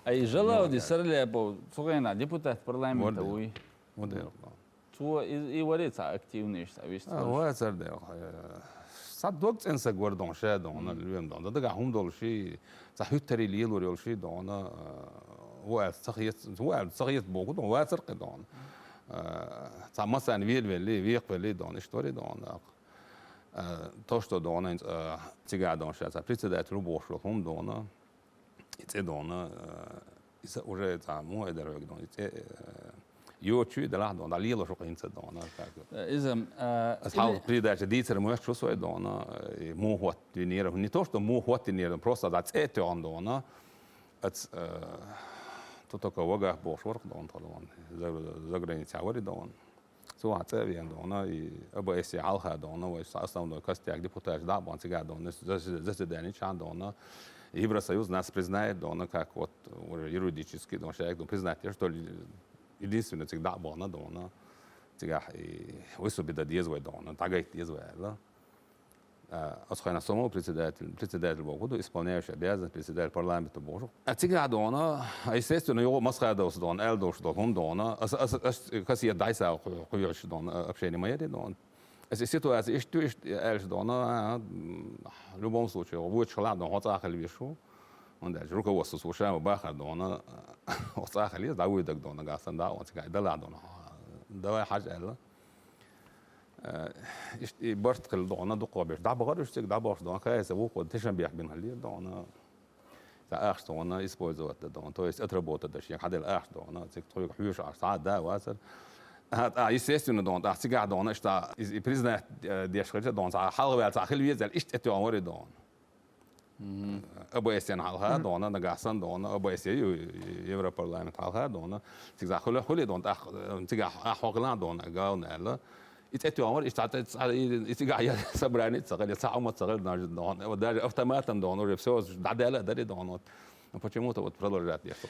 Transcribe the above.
Ai jala di sarle po sogena deputat parlamenta ui. Model. Tu i warit активный sta вist. هو سردي صد وقت انسى غوردون شا دون اليوم دون دغا هم دول شي صح يتري ليل وريول شي دون هو صغيت بوكو دون واسرق دون صح مثلا ويق لي دون اشتوري دون توشتو دون تيغا دون شا председатель бошо هم دون ите دون إذا уже مو إدارة دون يوتشي ده لاحظوا ده ليلة شو قيمته دونا إذا أصحاب بريدة جديد سر مو شو سوي دونا مو هو تنيره هني توش مو هو تنيره بروسا ده تأتي عن دونا أت تتوقع وجه بوشورك دون طبعا زغرين تعوري دون سو هتسوي عن دونا أبغى يسعالها دونا ويسأصلا دونا كاستياك دي بوتاج ده بان تيجا دونا زي داني شان دونا Евросоюз нас признает дона как вот юридически дона человек дон признает что единственное всегда было дона всегда высобида дезвой дона тагайт дезвой да осхайна само председатель Богу исполняющий обязанности председатель парламента Богу а всегда дона естественно его масхадос дон элдош дон дона касия дайса хуёш дон общение моя дон ситуация что эльш дона в любом случае будет шла дон хотахали вишу он даже руководство слушаем баха дона وصاخلي داوي دك دونا قاصن دا وانت قاعد دلا دونا دوا حاجه لا برت كل دونا دقوا بيش دا بغرش تك دا باش دونا كاي سبو قد تشن بيح بين هلي دونا تا اخ دونا اسبوزوت دونا تو اس اتربوت دا شي حد الاخ دونا تك توي حيوش ساعات دا واسر естественно دونا تا قاعد دونا اشتا بريزنا دي شخص دونا حلوه تا خلي يزل اشت اتو امر دونا أبغى يسين على دونا نجاسن دونا أبغى يسير يوروبارلمنت على دونا تيجي خلي دونا تيجي أحوغلان دونا قالنا لا يتأتي عمر يستعد يتيجي عيال سبراني تصغر يسعى ما تصغر دونا ودار أفتماتن دونا ريبسوس دعدالة داري دونا почему-то вот продолжает ехать.